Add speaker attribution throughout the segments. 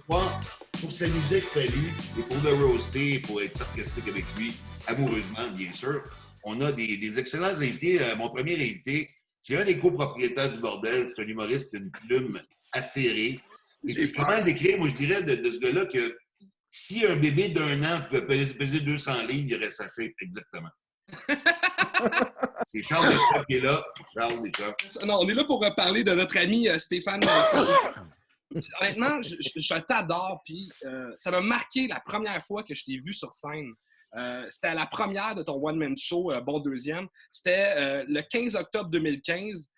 Speaker 1: soir, pour s'amuser avec Fallu et pour le roaster, pour être sarcastique avec lui, amoureusement, bien sûr, on a des excellents invités. Mon premier invité, c'est un des copropriétaires du bordel. C'est un humoriste, une plume acérée. Et puis, comment le décrire? Moi, je dirais de ce gars-là que si un bébé d'1 an pouvait peser 200 livres, il aurait sa shape exactement. C'est Charles Deschamps qui est là. Charles Deschamps.
Speaker 2: Non, on est là pour parler de notre ami Stéphane. Honnêtement, je t'adore. Puis ça m'a marqué la première fois que je t'ai vu sur scène. C'était à la première de ton one-man show, Bon Deuxième. C'était le 15 octobre 2015.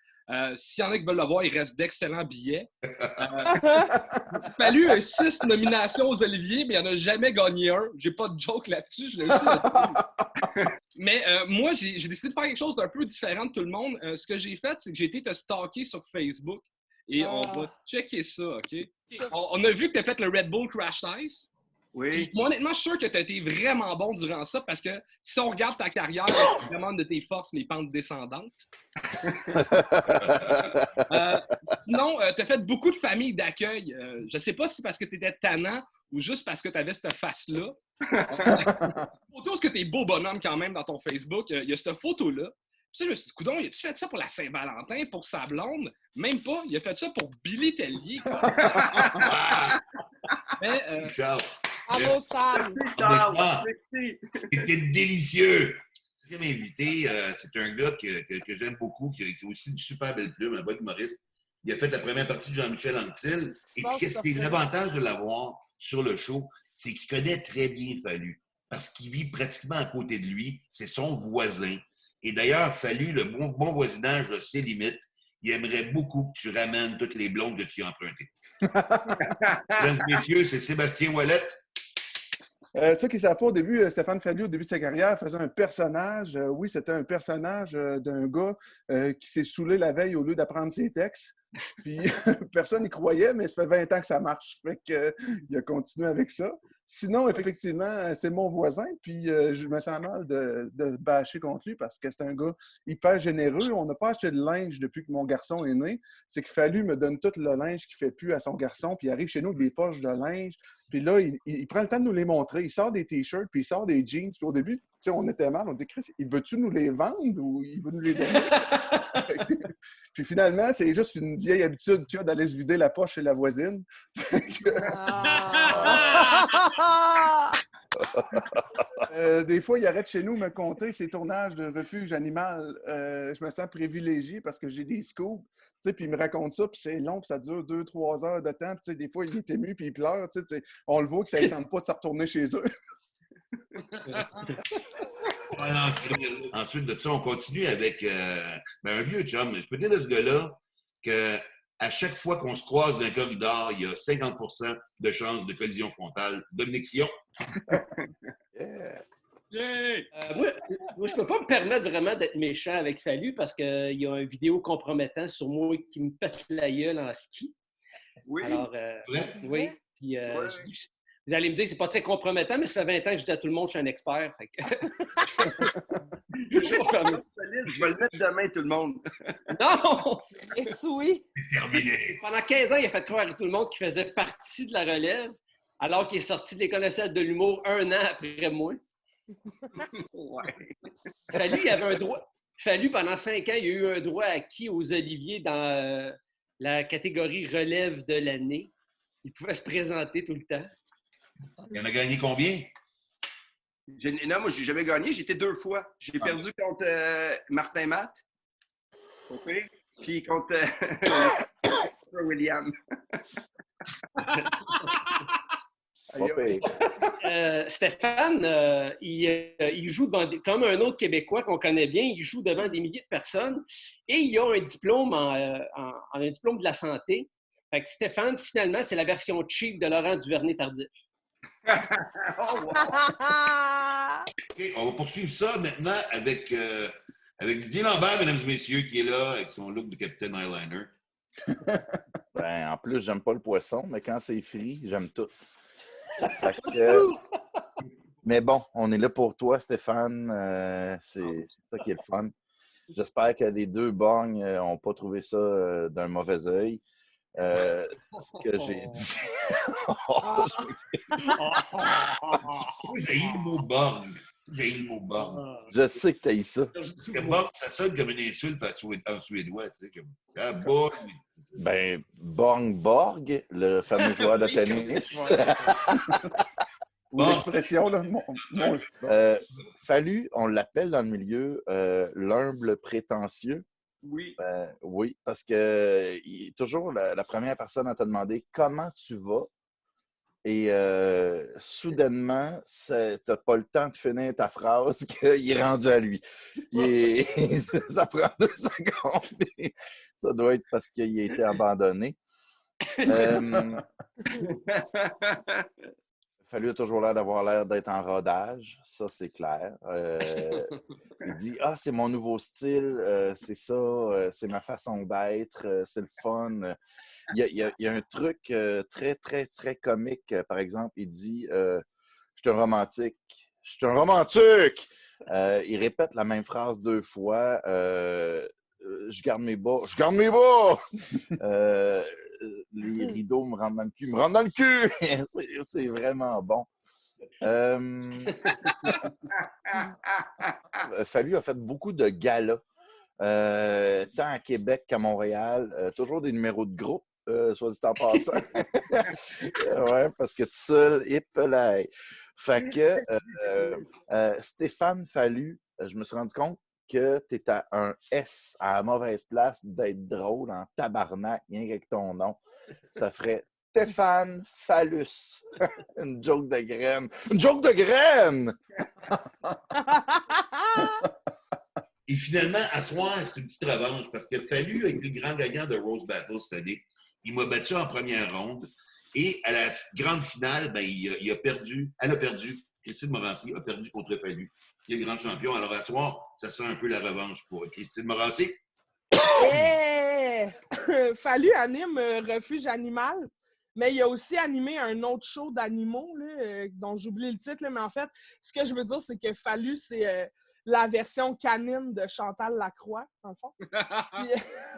Speaker 2: S'il y en a qui veulent le voir, il reste d'excellents billets. Il a fallu 6 nominations aux Olivier, mais il n'y en a jamais gagné un. J'ai pas de joke là-dessus. Je l'ai aussi. Mais moi, j'ai décidé de faire quelque chose d'un peu différent de tout le monde. Ce que j'ai fait, c'est que j'ai été te stalker sur Facebook. Et on va checker ça, OK? On a vu que tu as fait le Red Bull Crash Ice.
Speaker 3: Oui.
Speaker 2: Puis, moi, honnêtement, je suis sûr que tu as été vraiment bon durant ça parce que si on regarde ta carrière, c'est vraiment de tes forces les pentes descendantes. Sinon, tu as fait beaucoup de familles d'accueil. Je ne sais pas si c'est parce que tu étais tannant ou juste parce que tu avais cette face-là. Photo, est-ce que tu es beau bonhomme quand même dans ton Facebook? Il y a cette photo-là. Puis ça, je me suis dit, coudonc, il a-tu fait ça pour la Saint-Valentin, pour sa blonde? Même pas. Il a fait ça pour Billy Tellier. Mais,
Speaker 1: Charles.
Speaker 4: Bravo, Sam!
Speaker 1: C'était délicieux. Le deuxième invité, c'est un gars que j'aime beaucoup, qui a aussi une super belle plume, un bon humoriste. Il a fait la première partie de Jean-Michel Anctil. Et puis, qu'est-ce qui est l'avantage de l'avoir sur le show, c'est qu'il connaît très bien Fallu. Parce qu'il vit pratiquement à côté de lui. C'est son voisin. Et d'ailleurs, Fallu, le bon voisinage a ses limites. Il aimerait beaucoup que tu ramènes toutes les blondes que tu as empruntées. Mesdames et messieurs, c'est Sébastien Ouellette.
Speaker 5: Ceux qui ne savent pas, au début, Stéphane Fallu, au début de sa carrière, faisait un personnage. Oui, c'était un personnage d'un gars qui s'est saoulé la veille au lieu d'apprendre ses textes. Puis personne n'y croyait, mais ça fait 20 ans que ça marche. Fait qu'il a continué avec ça. Sinon, effectivement, c'est mon voisin, puis je me sens mal de bâcher contre lui parce que c'est un gars hyper généreux. On n'a pas acheté de linge depuis que mon garçon est né. C'est qu'il Fallu me donne tout le linge qu'il ne fait plus à son garçon, puis il arrive chez nous avec des poches de linge. Puis là, il prend le temps de nous les montrer. Il sort des t-shirts, puis il sort des jeans. Puis au début, on était mal. On dit, Chris, il veut-tu nous les vendre ou il veut nous les donner? Puis finalement, c'est juste une vieille habitude qu'il a d'aller se vider la poche chez la voisine. Des fois, il arrête chez nous me compter ses tournages de refuge animal. Je me sens privilégié parce que j'ai des scoops. Puis il me raconte ça, puis c'est long, puis ça dure 2-3 heures de temps. Puis des fois, il est ému, puis il pleure. On le voit que ça ne tente pas de se retourner chez eux.
Speaker 1: Ensuite de ça, on continue avec un vieux chum. Je peux dire de ce gars-là qu'à chaque fois qu'on se croise dans un corridor, il y a 50% de chances de collision frontale. Dominique Sion.
Speaker 6: Moi, je peux pas me permettre vraiment d'être méchant avec Fallu parce qu'il y a une vidéo compromettant sur moi qui me pète la gueule en ski.
Speaker 3: Oui.
Speaker 6: Alors, oui. Puis, vous allez me dire que c'est pas très compromettant, mais ça fait 20 ans que je dis à tout le monde que je suis un expert. Fait que...
Speaker 3: Je vais le mettre demain, tout le monde.
Speaker 6: Non!
Speaker 4: Oui.
Speaker 1: C'est terminé.
Speaker 6: Pendant 15 ans, il a fait croire à tout le monde qu'il faisait partie de la relève, alors qu'il est sorti de l'École nationale de l'humour 1 an après moi.
Speaker 3: Ouais.
Speaker 6: Fallu, il avait un droit. Fallu, pendant 5 ans, il y a eu un droit acquis aux Olivier dans la catégorie relève de l'année. Il pouvait se présenter tout le temps.
Speaker 1: Il en a gagné combien?
Speaker 3: Non, moi, je n'ai jamais gagné. J'étais 2 fois. J'ai perdu contre Martin Matt. OK? Puis contre William.
Speaker 6: Stéphane, il joue devant comme un autre Québécois qu'on connaît bien, il joue devant des milliers de personnes et il a un diplôme un diplôme de la santé. Fait que Stéphane, finalement, c'est la version cheap de Laurent Duvernay-Tardif.
Speaker 3: Oh, wow.
Speaker 1: Okay, on va poursuivre ça maintenant avec Didier Lambert, mesdames et messieurs, qui est là avec son look de Captain Eyeliner.
Speaker 7: En plus, j'aime pas le poisson, mais quand c'est frit, j'aime tout. Mais bon, on est là pour toi, Stéphane. C'est ça qui est le fun. J'espère que les deux borgnes n'ont pas trouvé ça d'un mauvais œil. Ce que j'ai dit.
Speaker 1: J'ai eu le mot borgne. J'ai eu le mot borgne.
Speaker 7: Je sais que tu as eu ça.
Speaker 1: Parce que borgne, ça sonne comme une insulte en suédois. Tu sais, comme ah, borgne.
Speaker 7: Ben, Borg, le fameux joueur de tennis.
Speaker 5: Ou l'expression, là.
Speaker 7: Fallu, on l'appelle dans le milieu l'humble prétentieux.
Speaker 3: Oui.
Speaker 7: Oui, parce que il est toujours la première personne à te demander comment tu vas. Et soudainement, tu n'as pas le temps de finir ta phrase qu'il est rendu à lui. Ça prend 2 secondes. Ça doit être parce qu'il a été abandonné. Fallu a toujours l'air d'avoir l'air d'être en rodage, ça c'est clair. Il dit « Ah, c'est mon nouveau style, c'est ça, c'est ma façon d'être, c'est le fun. » Il y a un truc très, très, très comique, par exemple, il dit « Je suis un romantique, je suis un romantique! » Il répète la même phrase 2 fois. Je garde mes bas, je garde mes bas! Les rideaux me rentrent dans le cul, me rentrent dans le cul! C'est vraiment bon. Fallu a fait beaucoup de galas, tant à Québec qu'à Montréal. Toujours des numéros de groupe, soit dit en passant. Ouais, parce que tout seul, épelaye. Fait que Stéphane Fallu, je me suis rendu compte que tu es à un S à la mauvaise place d'être drôle en tabarnak, rien qu'avec ton nom. Ça ferait Stéphane Phallus. Une joke de graine. Une joke de graine!
Speaker 1: Et finalement, à soir, c'est une petite revanche parce que Fallu a été le grand gagnant de Rose Battle cette année. Il m'a battu en première ronde. Et à la grande finale, ben, il a perdu. Elle a perdu. Christine Morancy a perdu contre Fallu, qui est le grand champion. Alors, à soir, ça sent un peu la revanche pour Christine Morancy.
Speaker 4: Hey! Fallu anime Refuge Animal, mais il a aussi animé un autre show d'animaux, là, dont j'oublie le titre, là, mais en fait, ce que je veux dire, c'est que Fallu, c'est la version canine de Chantal Lacroix, dans le fond.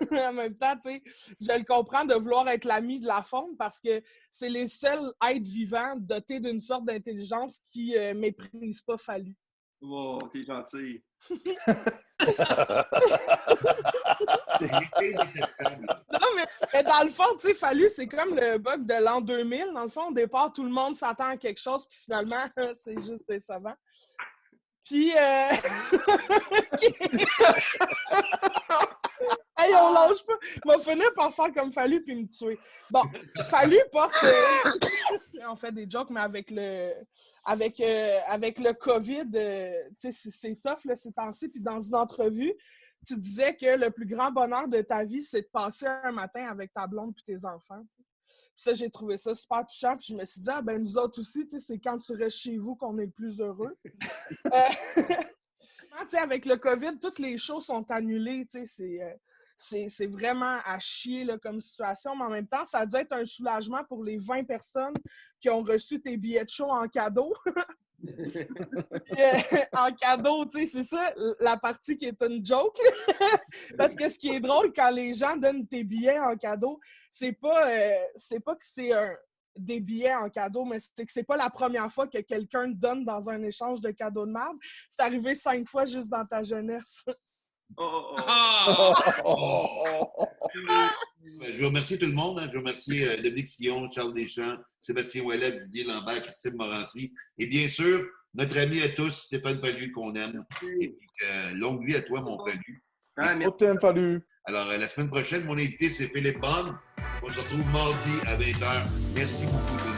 Speaker 4: Puis, en même temps, tu sais, je le comprends de vouloir être l'ami de la faune parce que c'est les seuls êtres vivants dotés d'une sorte d'intelligence qui méprisent pas Fallu.
Speaker 3: Oh, t'es gentil.
Speaker 4: Non, mais dans le fond, tu sais, Fallu, c'est comme le bug de l'an 2000. Dans le fond, au départ, tout le monde s'attend à quelque chose, puis finalement, c'est juste décevant. Puis, hey, on lâche pas. Il va finir par faire comme Fallu puis me tuer. Bon, Fallu porte... on fait des jokes, mais avec le COVID, tu sais, c'est tough là, ces temps-ci. Puis dans une entrevue, tu disais que le plus grand bonheur de ta vie, c'est de passer un matin avec ta blonde puis tes enfants. T'sais. Puis ça, j'ai trouvé ça super touchant. Puis je me suis dit, ah ben nous autres aussi, c'est quand tu restes chez vous qu'on est le plus heureux. Avec le COVID, toutes les shows sont annulées. C'est vraiment à chier là, comme situation. Mais en même temps, ça a dû être un soulagement pour les 20 personnes qui ont reçu tes billets de show en cadeau. En cadeau, tu sais, c'est ça, la partie qui est une joke. Parce que ce qui est drôle, quand les gens donnent tes billets en cadeau, c'est pas que c'est des billets en cadeau, mais c'est que c'est pas la première fois que quelqu'un te donne dans un échange de cadeaux de merde. C'est arrivé 5 fois juste dans ta jeunesse.
Speaker 1: Je veux remercier tout le monde. Je veux remercier Dominique Sillon, Charles Deschamps, Sébastien Ouellet, Didier Lambert, Christine Morancy. Et bien sûr, notre ami à tous, Stéphane Fallu, qu'on aime. Et longue vie à toi, mon Fallu.
Speaker 5: Fallu.
Speaker 1: Alors, la semaine prochaine, mon invité, c'est Philippe Bond. On se retrouve mardi à 20h. Merci beaucoup.